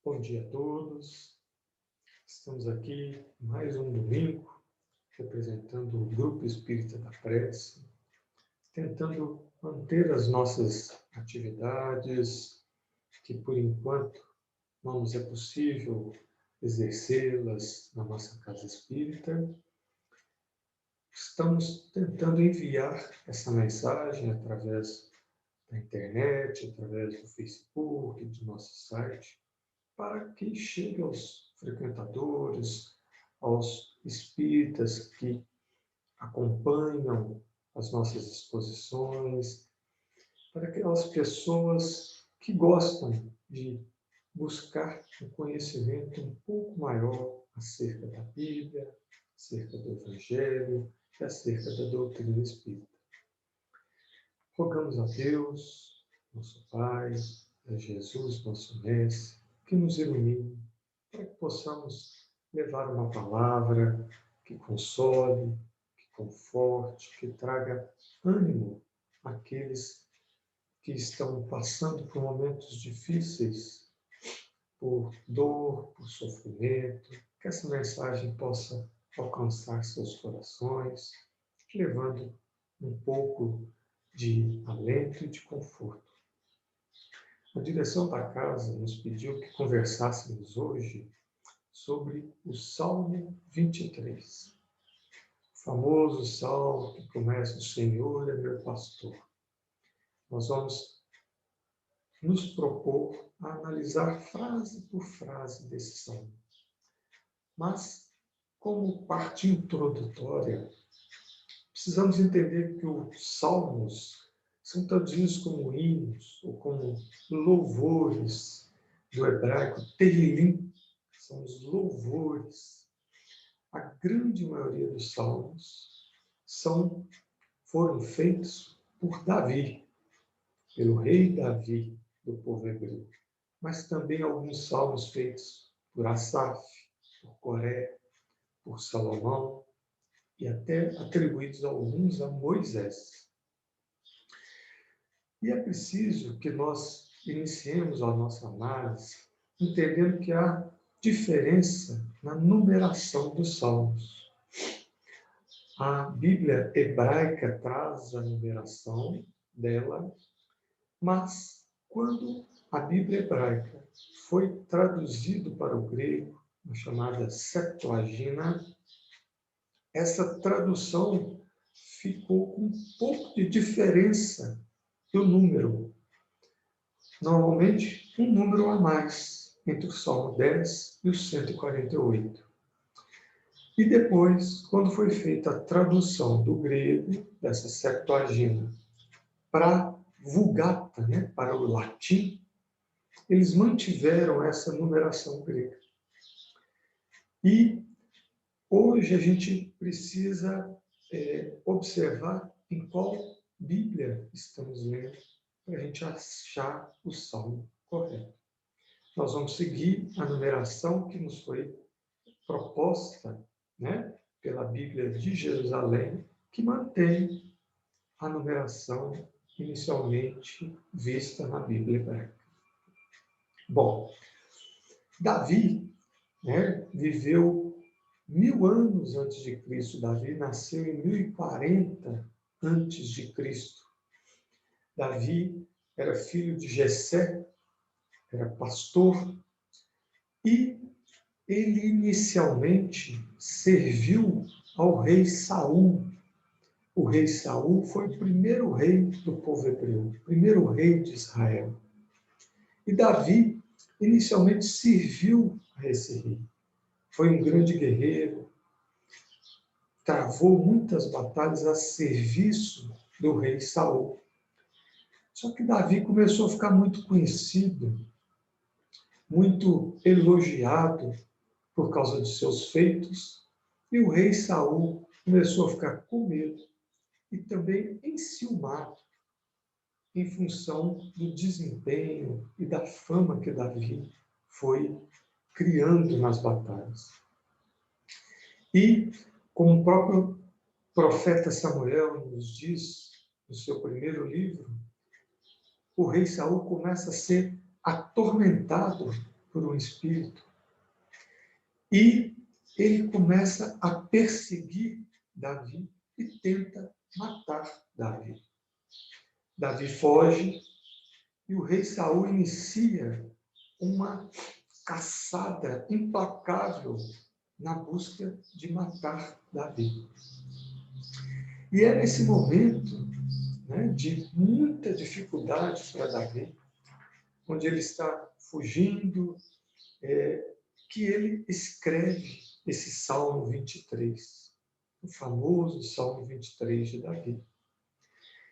Bom dia a todos. Estamos aqui mais um domingo, representando o Grupo Espírita da Prece, tentando manter as nossas atividades, que por enquanto não nos é possível exercê-las na nossa casa espírita. Estamos tentando enviar essa mensagem através da internet, através do Facebook, do nosso site, para que chegue aos frequentadores, aos espíritas que acompanham as nossas exposições, para aquelas pessoas que gostam de buscar um conhecimento um pouco maior acerca da Bíblia, acerca do Evangelho e acerca da doutrina espírita. Rogamos a Deus, nosso Pai, a Jesus, nosso Mestre, que nos ilumine, para que possamos levar uma palavra que console, que conforte, que traga ânimo àqueles que estão passando por momentos difíceis, por dor, por sofrimento, que essa mensagem possa alcançar seus corações, levando um pouco de alento e de conforto. A direção da casa nos pediu que conversássemos hoje sobre o Salmo 23. O famoso salmo que começa: "O Senhor é meu pastor". Nós vamos nos propor a analisar frase por frase desse salmo. Mas, como parte introdutória, precisamos entender que os salmos são traduzidos como hinos ou como louvores do hebraico Tehillim, são os louvores. A grande maioria dos salmos foram feitos por Davi, pelo rei Davi do povo hebreu, mas também alguns salmos feitos por Asaf, por Coré, por Salomão e até atribuídos alguns a Moisés. E é preciso que nós iniciemos a nossa análise entendendo que há diferença na numeração dos salmos. A Bíblia hebraica traz a numeração dela, mas quando a Bíblia hebraica foi traduzido para o grego, a chamada Septuaginta, essa tradução ficou com um pouco de diferença do número. Normalmente, um número a mais entre o Salmo 10 e o 148. E depois, quando foi feita a tradução do grego, dessa Septuaginta, para a Vulgata, para o latim, eles mantiveram essa numeração grega. E hoje a gente precisa observar em qual Bíblia estamos lendo para a gente achar o salmo correto. Nós vamos seguir a numeração que nos foi proposta, pela Bíblia de Jerusalém, que mantém a numeração inicialmente vista na Bíblia hebraica. Bom, Davi viveu 1000 anos antes de Cristo. Davi nasceu em 1040 antes de Cristo. Davi era filho de Jessé, era pastor, e ele inicialmente serviu ao rei Saul. O rei Saul foi o primeiro rei do povo hebreu, o primeiro rei de Israel. E Davi inicialmente serviu a esse rei. Foi um grande guerreiro, travou muitas batalhas a serviço do rei Saul. Só que Davi começou a ficar muito conhecido, muito elogiado por causa de seus feitos, e o rei Saul começou a ficar com medo e também enciumado em função do desempenho e da fama que Davi foi criando nas batalhas. E, como o próprio profeta Samuel nos diz no seu primeiro livro, o rei Saul começa a ser atormentado por um espírito. E ele começa a perseguir Davi e tenta matar Davi. Davi foge e o rei Saul inicia uma caçada implacável na busca de matar Davi. E é nesse momento, né, de muita dificuldade para Davi, onde ele está fugindo, que ele escreve esse Salmo 23, o famoso Salmo 23 de Davi.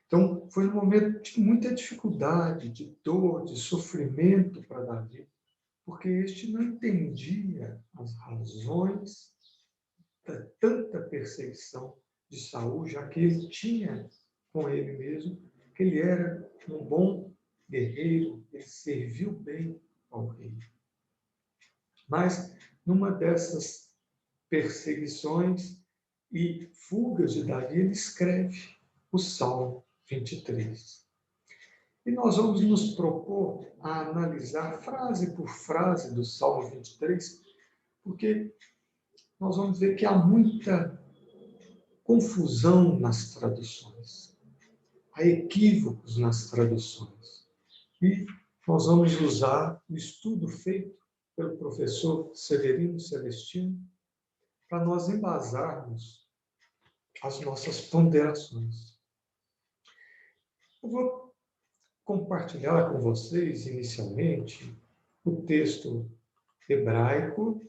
Então, foi um momento de muita dificuldade, de dor, de sofrimento para Davi, porque este não entendia as razões da tanta perseguição de Saul, já que ele tinha com ele mesmo que ele era um bom guerreiro, ele serviu bem ao rei. Mas, numa dessas perseguições e fugas de Davi, ele escreve o Salmo 23. E nós vamos nos propor a analisar frase por frase do Salmo 23, porque nós vamos ver que há muita confusão nas traduções, há equívocos nas traduções. E nós vamos usar o estudo feito pelo professor Severino Celestino para nós embasarmos as nossas ponderações. Eu vou compartilhar com vocês, inicialmente, o texto hebraico.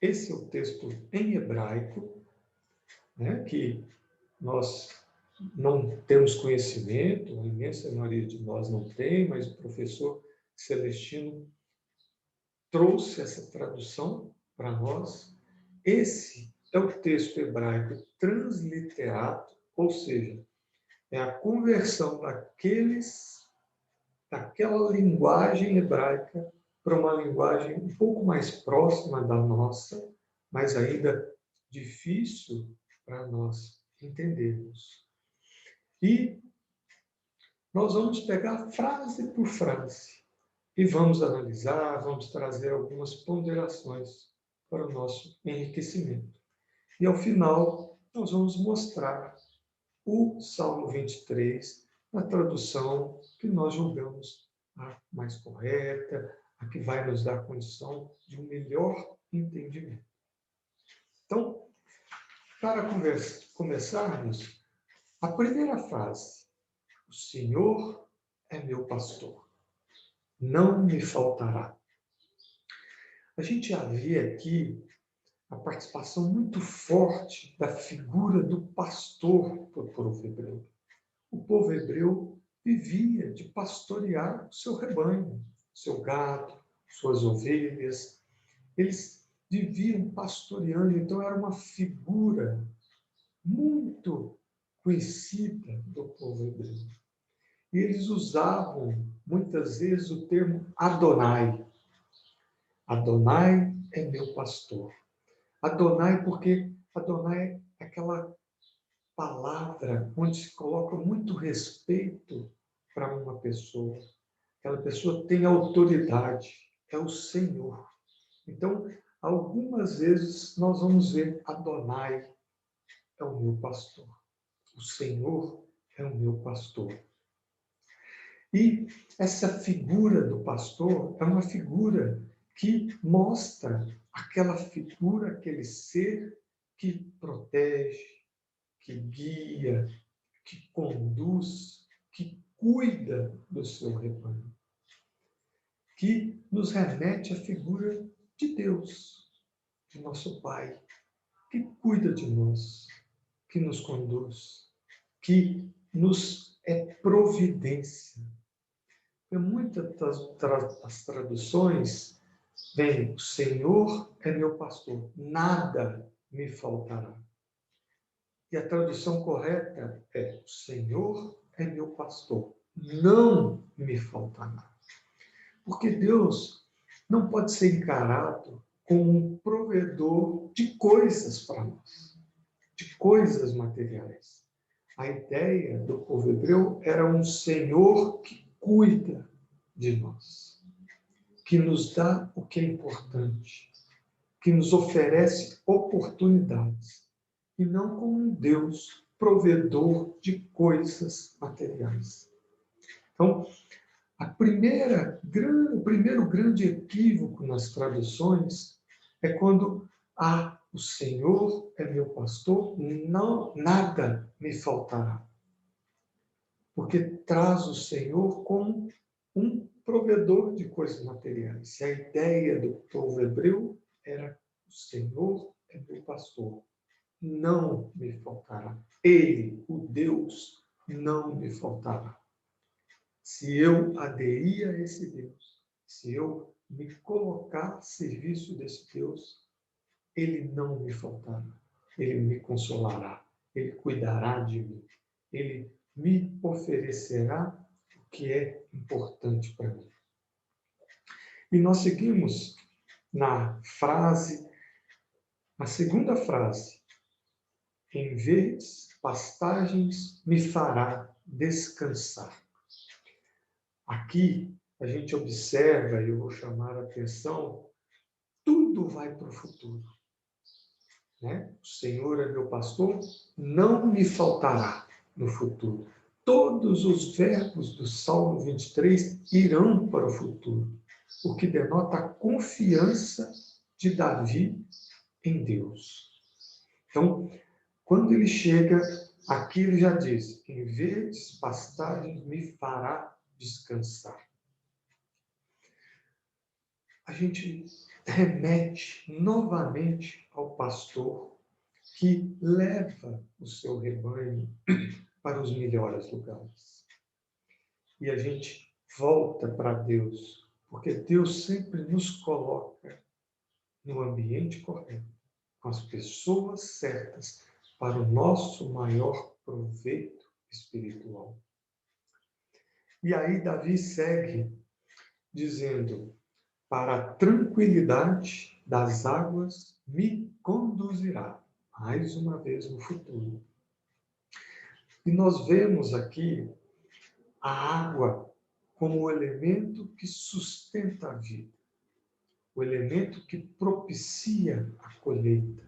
Esse é o texto em hebraico, né, que nós não temos conhecimento, a imensa maioria de nós não tem, mas o professor Celestino trouxe essa tradução para nós. Esse é o texto hebraico transliterado, ou seja, é a conversão daquela linguagem hebraica para uma linguagem um pouco mais próxima da nossa, mas ainda difícil para nós entendermos. E nós vamos pegar frase por frase e vamos analisar, vamos trazer algumas ponderações para o nosso enriquecimento. E, ao final, nós vamos mostrar o Salmo 23 na tradução que nós julgamos a mais correta, a que vai nos dar condição de um melhor entendimento. Então, para começarmos, a primeira frase: o Senhor é meu pastor, não me faltará. A gente já vê aqui a participação muito forte da figura do pastor por povo hebreu. O povo hebreu vivia de pastorear o seu rebanho, seu gado, suas ovelhas. Eles viviam pastoreando, então era uma figura muito conhecida do povo hebreu. E eles usavam, muitas vezes, o termo Adonai. Adonai é meu pastor. Adonai, porque Adonai é aquela palavra onde se coloca muito respeito para uma pessoa. Aquela pessoa tem autoridade, é o Senhor. Então, algumas vezes nós vamos ver Adonai é o meu pastor. O Senhor é o meu pastor. E essa figura do pastor é uma figura que mostra aquela figura, aquele ser que protege, que guia, que conduz, que cuida do seu rebanho. Que nos remete à figura de Deus, de nosso Pai, que cuida de nós, que nos conduz, que nos é providência. Em muitas das traduções vem: o Senhor é meu pastor, nada me faltará. E a tradução correta é: o Senhor é meu pastor, não me faltará. Porque Deus não pode ser encarado como um provedor de coisas para nós, de coisas materiais. A ideia do povo hebreu era um Senhor que cuida de nós, que nos dá o que é importante, que nos oferece oportunidades, e não como um Deus provedor de coisas materiais. Então, o primeiro grande equívoco nas traduções é quando o Senhor é meu pastor, não, nada me faltará. Porque traz o Senhor como um provedor de coisas materiais. E a ideia do povo hebreu era: o Senhor é meu pastor, não me faltará. Ele, o Deus, não me faltará. Se eu aderir a esse Deus, se eu me colocar a serviço desse Deus, Ele não me faltará. Ele me consolará. Ele cuidará de mim. Ele me oferecerá o que é importante para mim. E nós seguimos na segunda frase: em verdes pastagens me fará descansar. Aqui a gente observa, e eu vou chamar a atenção, tudo vai para o futuro. Né? O Senhor é meu pastor, não me faltará no futuro. Todos os verbos do Salmo 23 irão para o futuro, o que denota a confiança de Davi em Deus. Então, quando ele chega aqui, ele já diz: em verdes pastagens me fará descansar. A gente remete novamente ao pastor que leva o seu rebanho para os melhores lugares. E a gente volta para Deus, porque Deus sempre nos coloca no ambiente correto, com as pessoas certas, para o nosso maior proveito espiritual. E aí Davi segue dizendo: para a tranquilidade das águas me conduzirá, mais uma vez no futuro. E nós vemos aqui a água como o elemento que sustenta a vida, o elemento que propicia a colheita,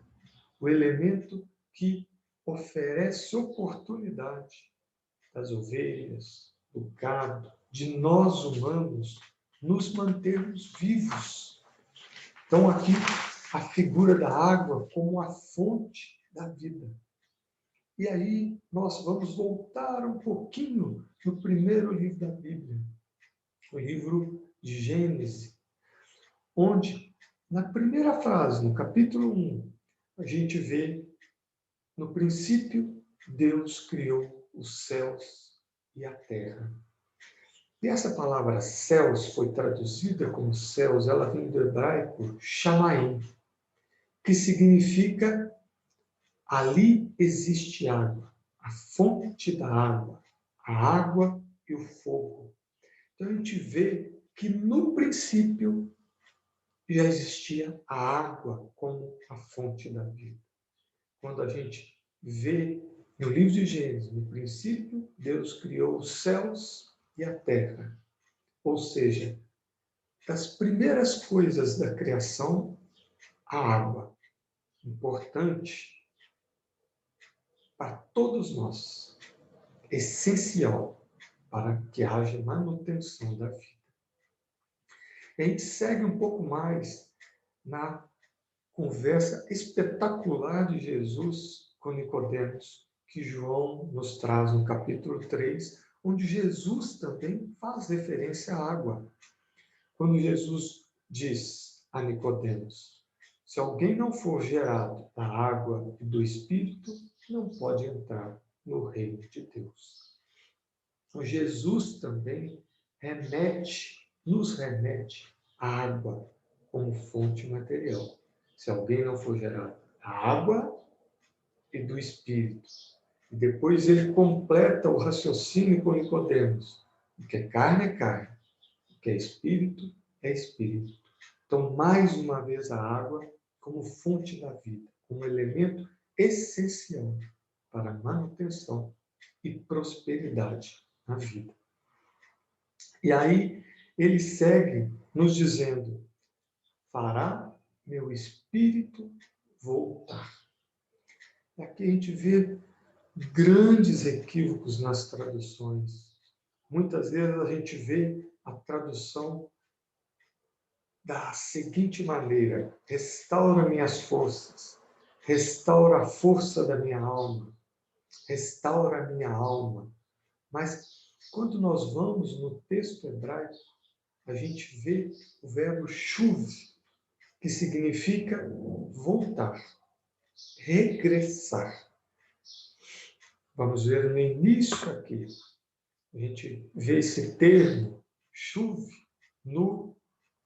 o elemento que oferece oportunidade das ovelhas, do gado, de nós humanos nos mantermos vivos. Então, aqui, a figura da água como a fonte da vida. E aí, nós vamos voltar um pouquinho no primeiro livro da Bíblia, o livro de Gênesis, onde, na primeira frase, no capítulo 1, a gente vê: no princípio, Deus criou os céus e a terra. E essa palavra céus foi traduzida como céus, ela vem do hebraico chamaim, que significa ali existe água, a fonte da água, a água e o fogo. Então a gente vê que no princípio já existia a água como a fonte da vida. Quando a gente vê no livro de Gênesis, no princípio, Deus criou os céus e a terra. Ou seja, das primeiras coisas da criação, a água. Importante para todos nós. Essencial para que haja manutenção da vida. A gente segue um pouco mais na conversa espetacular de Jesus com Nicodemos, que João nos traz no capítulo 3, onde Jesus também faz referência à água. Quando Jesus diz a Nicodemos: se alguém não for gerado da água e do Espírito, não pode entrar no reino de Deus. Então, Jesus também nos remete à água como fonte material. Se alguém não for gerado da água e do Espírito. E depois ele completa o raciocínio com Nicodemos. O que é carne é carne, o que é espírito é espírito. Então, mais uma vez, a água como fonte da vida, como elemento essencial para a manutenção e prosperidade na vida. E aí ele segue nos dizendo: fará meu espírito voltar. Aqui a gente vê grandes equívocos nas traduções. Muitas vezes a gente vê a tradução da seguinte maneira: restaura minhas forças, restaura a força da minha alma, restaura a minha alma. Mas quando nós vamos no texto hebraico, a gente vê o verbo shuv, que significa voltar, regressar. Vamos ver no início aqui. A gente vê esse termo, shuv, no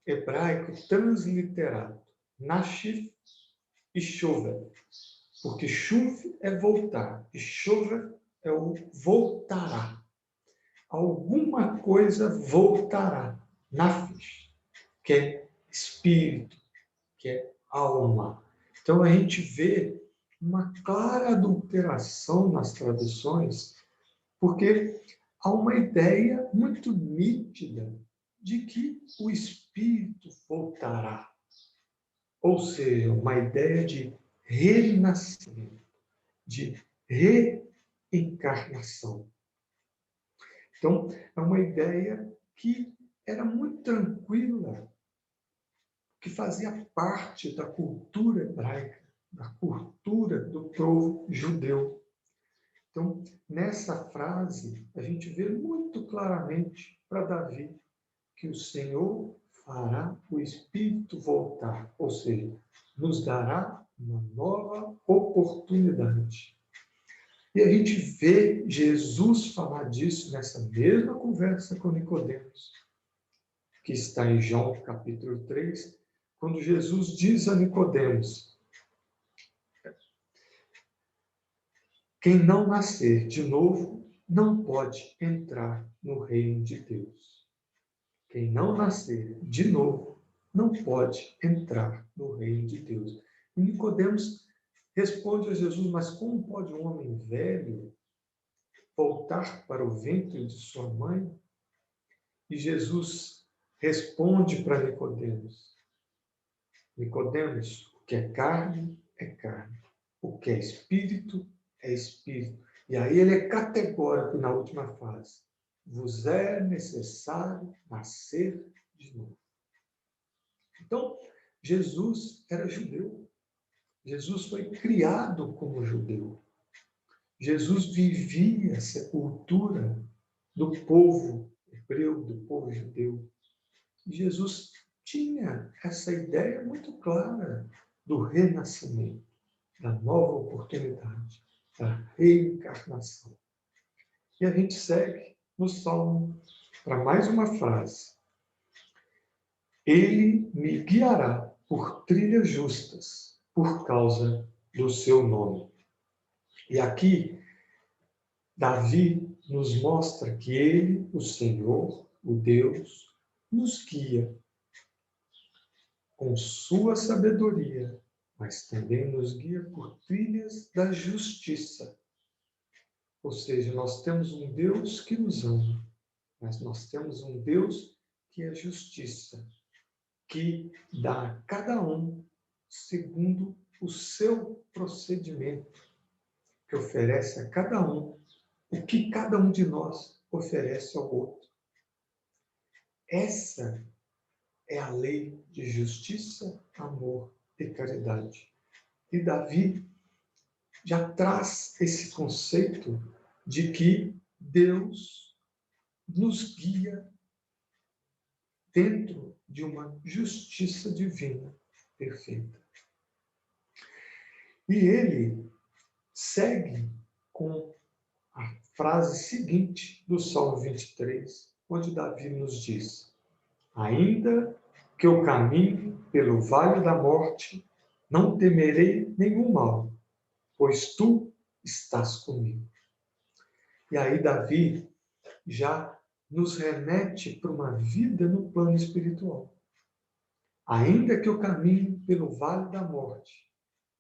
hebraico transliterado, nashif e shover. Porque shuv é voltar e shover é o voltará. Alguma coisa voltará, nafesh, que é espírito, que é alma. Então a gente vê uma clara adulteração nas traduções, porque há uma ideia muito nítida de que o espírito voltará. Ou seja, uma ideia de renascimento, de reencarnação. Então, é uma ideia que era muito tranquila, que fazia parte da cultura hebraica, da cultura do povo judeu. Então, nessa frase, a gente vê muito claramente para Davi que o Senhor fará o Espírito voltar, ou seja, nos dará uma nova oportunidade. E a gente vê Jesus falar disso nessa mesma conversa com Nicodemos, que está em João capítulo 3, quando Jesus diz a Nicodemos: quem não nascer de novo não pode entrar no reino de Deus. Quem não nascer de novo não pode entrar no reino de Deus. E Nicodemos responde a Jesus: mas como pode um homem velho voltar para o ventre de sua mãe? E Jesus responde para Nicodemos: Nicodemos, o que é carne, o que é espírito. E aí ele é categórico na última fase: vos é necessário nascer de novo. Então, Jesus era judeu. Jesus foi criado como judeu. Jesus vivia essa cultura do povo hebreu, do povo judeu. E Jesus tinha essa ideia muito clara do renascimento, da nova oportunidade, da reencarnação. E a gente segue no Salmo para mais uma frase: ele me guiará por trilhas justas, por causa do seu nome. E aqui, Davi nos mostra que ele, o Senhor, o Deus, nos guia com sua sabedoria, mas também nos guia por trilhas da justiça. Ou seja, nós temos um Deus que nos ama, mas nós temos um Deus que é justiça, que dá a cada um segundo o seu procedimento, que oferece a cada um o que cada um de nós oferece ao outro. Essa é a lei de justiça, amor e caridade. E Davi já traz esse conceito de que Deus nos guia dentro de uma justiça divina perfeita. E ele segue com a frase seguinte do Salmo 23, onde Davi nos diz: ainda que eu caminhe pelo vale da morte, não temerei nenhum mal, pois tu estás comigo. E aí Davi já nos remete para uma vida no plano espiritual. Ainda que eu caminhe pelo vale da morte,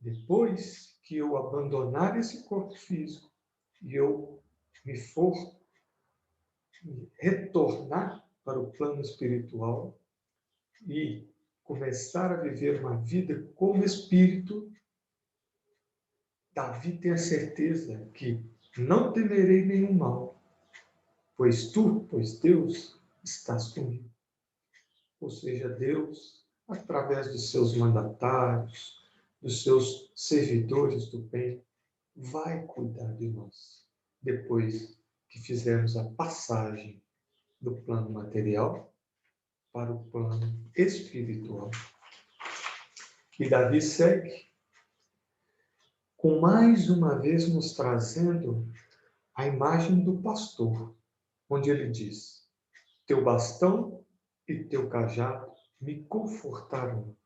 depois que eu abandonar esse corpo físico e eu me for retornar para o plano espiritual e começar a viver uma vida como espírito, Davi tem a certeza que não temerei nenhum mal, pois Deus, estás comigo. Ou seja, Deus, através de seus mandatários, dos seus servidores do bem, vai cuidar de nós, depois que fizermos a passagem do plano material para o plano espiritual. E Davi segue, com mais uma vez nos trazendo a imagem do pastor, onde ele diz: teu bastão e teu cajado me confortaram.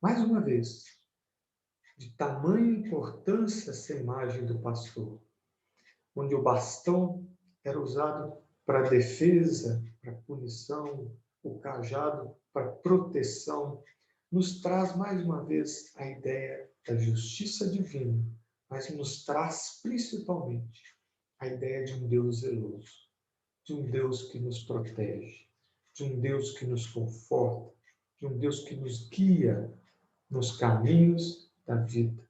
Mais uma vez, de tamanha importância essa imagem do pastor, onde o bastão era usado para defesa, para punição, o cajado para proteção, nos traz mais uma vez a ideia da justiça divina, mas nos traz principalmente a ideia de um Deus zeloso, de um Deus que nos protege, de um Deus que nos conforta, de um Deus que nos guia nos caminhos da vida,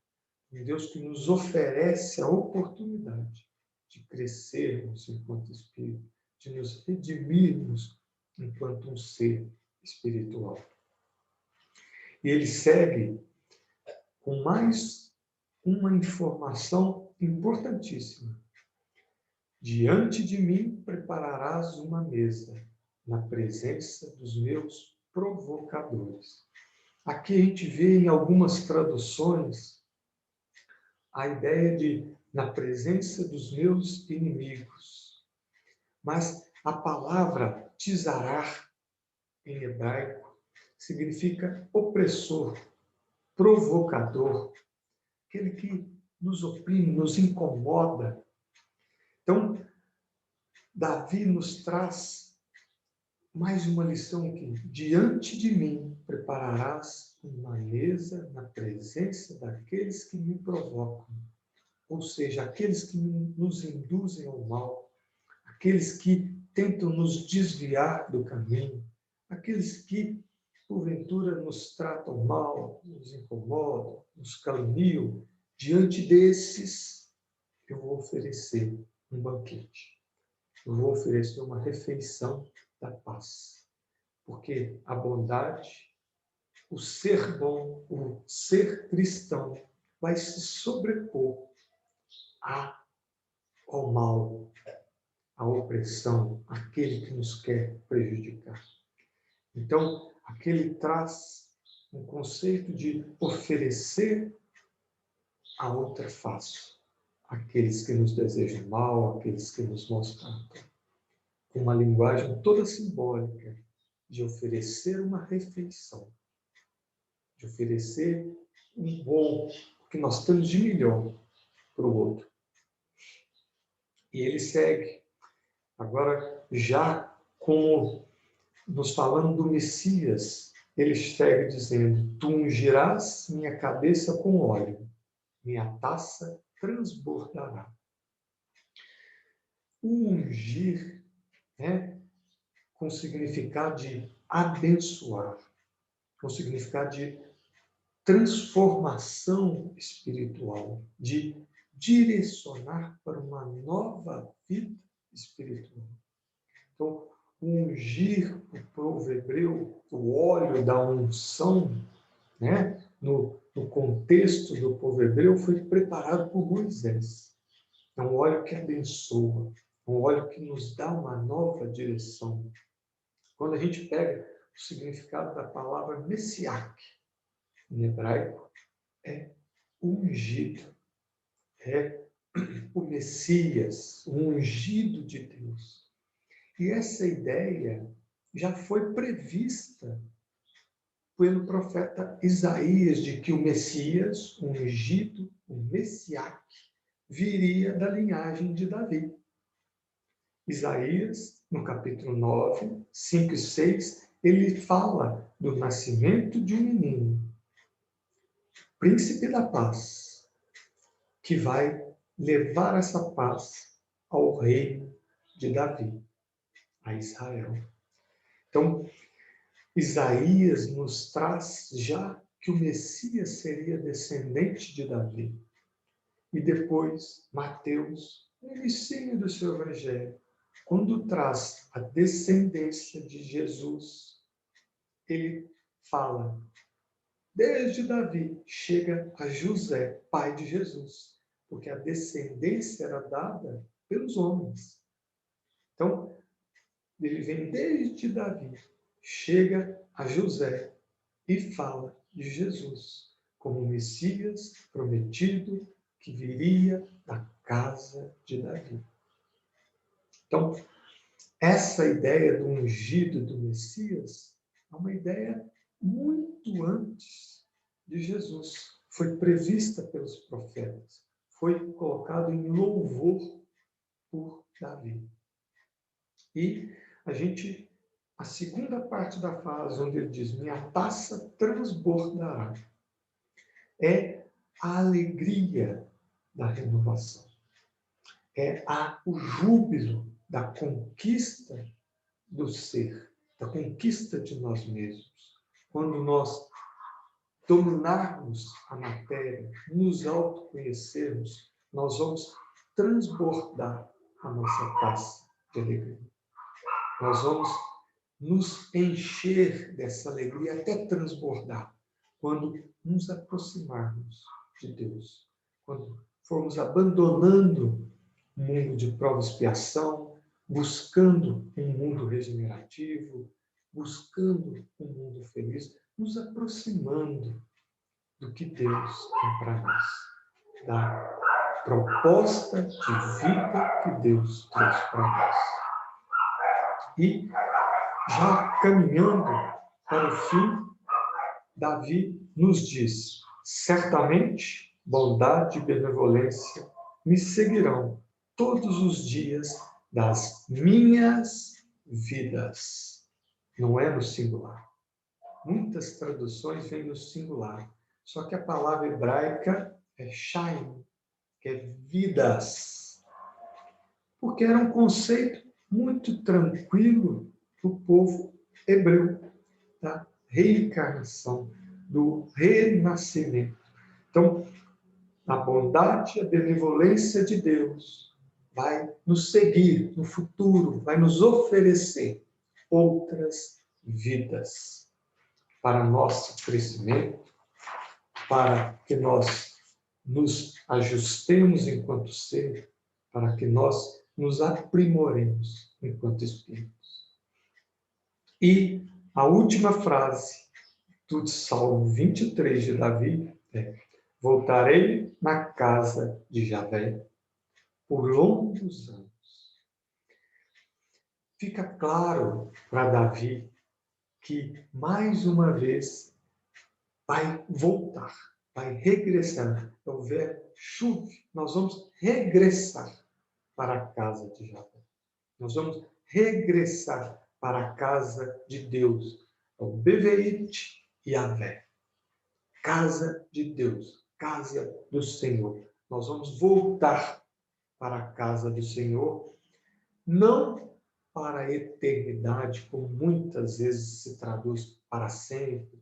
um Deus que nos oferece a oportunidade de crescermos enquanto espírito, de nos redimirmos enquanto um ser espiritual. E ele segue com mais uma informação importantíssima. Diante de mim prepararás uma mesa na presença dos meus provocadores. Aqui a gente vê em algumas traduções a ideia de na presença dos meus inimigos. Mas a palavra tizarar, em hebraico, significa opressor, provocador, aquele que nos oprime, nos incomoda. Então, Davi nos traz mais uma lição aqui. Diante de mim prepararás uma mesa na presença daqueles que me provocam. Ou seja, aqueles que nos induzem ao mal, aqueles que tentam nos desviar do caminho, aqueles que, porventura, nos tratam mal, nos incomodam, nos caluniam. Diante desses, eu vou oferecer um banquete. Eu vou oferecer uma refeição da paz. Porque a bondade, o ser bom, o ser cristão, vai se sobrepor ao mal, à opressão, aquele que nos quer prejudicar. Então, aqui ele traz um conceito de oferecer a outra face, aqueles que nos desejam mal, aqueles que nos mostram, com uma linguagem toda simbólica, de oferecer uma refeição, de oferecer um bom, o que nós temos de melhor para o outro. E ele segue, agora já como nos falando do Messias, ele segue dizendo: tu ungirás minha cabeça com óleo, minha taça transbordará. O ungir, com significado de abençoar, com significado de transformação espiritual, de direcionar para uma nova vida espiritual. Então, o ungir, o povo hebreu, o óleo da unção, no contexto do povo hebreu, foi preparado por Moisés. É um óleo que abençoa, um óleo que nos dá uma nova direção. Quando a gente pega o significado da palavra Messiach, em hebraico, é ungido, é o Messias, o ungido de Deus. E essa ideia já foi prevista pelo profeta Isaías, de que o Messias, o ungido, o Messiach, viria da linhagem de Davi. Isaías, no capítulo 9, 5 e 6, ele fala do nascimento de um menino, príncipe da paz, que vai levar essa paz ao reino de Davi, a Israel. Então, Isaías nos traz já que o Messias seria descendente de Davi. E depois, Mateus, no início do seu evangelho, quando traz a descendência de Jesus, ele fala, desde Davi, chega a José, pai de Jesus, porque a descendência era dada pelos homens. Então, ele vem desde Davi, chega a José e fala de Jesus como o Messias prometido que viria da casa de Davi. Então, essa ideia do ungido do Messias é uma ideia muito antes de Jesus. Foi prevista pelos profetas. Foi colocado em louvor por Davi. E a segunda parte da frase, onde ele diz, minha taça transbordará, é a alegria da renovação. É o júbilo da conquista do ser, da conquista de nós mesmos. Quando nós dominarmos a matéria, nos autoconhecermos, nós vamos transbordar a nossa taça de alegria. Nós vamos nos encher dessa alegria até transbordar, quando nos aproximarmos de Deus, quando formos abandonando o mundo de prova e expiação, buscando um mundo regenerativo, buscando um mundo feliz, nos aproximando do que Deus tem para nós, da proposta de vida que Deus trouxe para nós. E, já caminhando para o fim, Davi nos diz, certamente, bondade e benevolência me seguirão todos os dias das minhas vidas. Não é no singular. Muitas traduções vêm no singular. Só que a palavra hebraica é shaim, que é vidas. Porque era um conceito muito tranquilo do povo hebreu, da reencarnação, do renascimento. Então, a bondade e a benevolência de Deus vai nos seguir no futuro, vai nos oferecer outras vidas para nosso crescimento, para que nós nos ajustemos enquanto ser, para que nós nos aprimoremos enquanto espíritos. E a última frase do Salmo 23 de Davi é: voltarei na casa de Javé por longos anos. Fica claro para Davi que, mais uma vez, vai voltar, vai regressar. É o verbo chuve. Nós vamos regressar para a casa de Javé. Nós vamos regressar para a casa de Deus. É o Beveit Yavé. Casa de Deus, casa do Senhor. Nós vamos voltar para a casa do Senhor, não para a eternidade, como muitas vezes se traduz para sempre,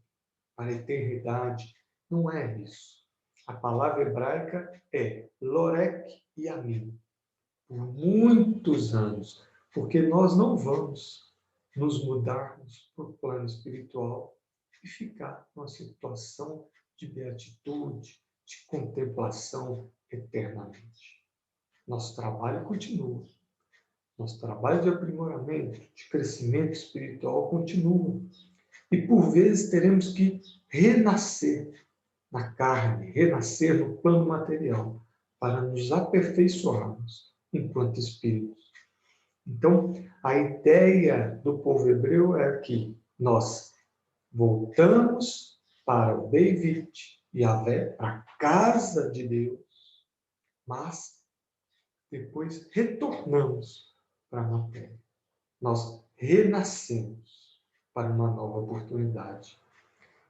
para a eternidade. Não é isso. A palavra hebraica é Lorek Yamim, por muitos anos, porque nós não vamos nos mudarmos para o plano espiritual e ficar numa situação de beatitude, de contemplação eternamente. Nosso trabalho continua. Nosso trabalho de aprimoramento, de crescimento espiritual continua. E, por vezes, teremos que renascer na carne, renascer no plano material, para nos aperfeiçoarmos enquanto espíritos. Então, a ideia do povo hebreu é que nós voltamos para o Beit Yavé, para a casa de Deus, mas depois retornamos para a matéria. Nós renascemos para uma nova oportunidade.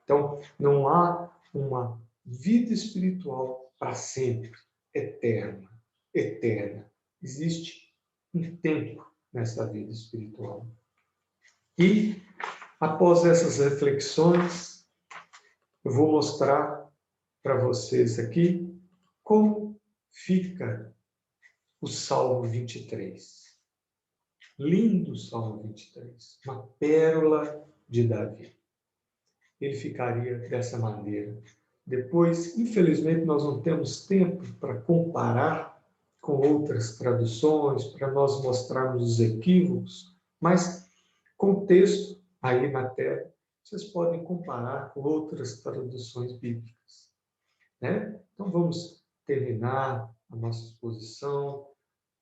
Então, não há uma vida espiritual para sempre, eterna. Existe um tempo nessa vida espiritual. E, após essas reflexões, eu vou mostrar para vocês aqui como fica o Salmo 23. Lindo Salmo 23, uma pérola de Davi. Ele ficaria dessa maneira. Depois, infelizmente, nós não temos tempo para comparar com outras traduções, para nós mostrarmos os equívocos, mas com o texto aí na tela, vocês podem comparar com outras traduções bíblicas, né? Então, vamos terminar a nossa exposição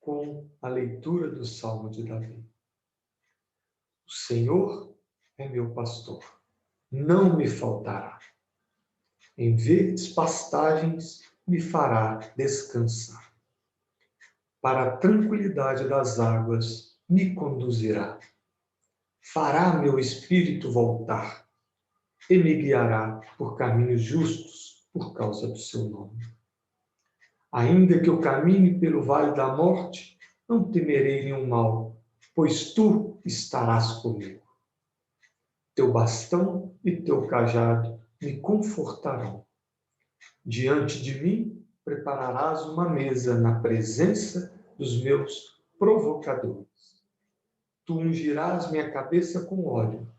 com a leitura do Salmo de Davi. O Senhor é meu pastor, não me faltará. Em verdes pastagens me fará descansar. Para a tranquilidade das águas me conduzirá. Fará meu espírito voltar e me guiará por caminhos justos por causa do seu nome. Ainda que eu caminhe pelo vale da morte, não temerei nenhum mal, pois tu estarás comigo. Teu bastão e teu cajado me confortarão. Diante de mim prepararás uma mesa na presença dos meus provocadores. Tu ungirás minha cabeça com óleo,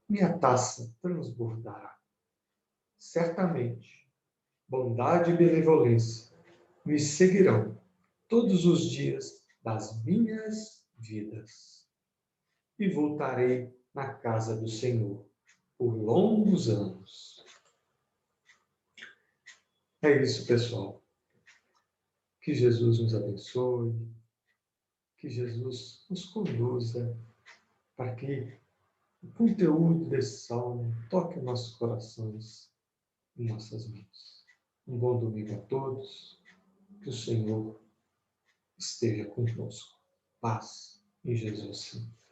minha taça transbordará. Certamente, bondade e benevolência me seguirão todos os dias das minhas vidas. E voltarei na casa do Senhor por longos anos. É isso, pessoal. Que Jesus nos abençoe, que Jesus nos conduza para que o conteúdo desse salmo toque nossos corações e nossas mentes. Um bom domingo a todos, que o Senhor esteja conosco. Paz em Jesus sempre.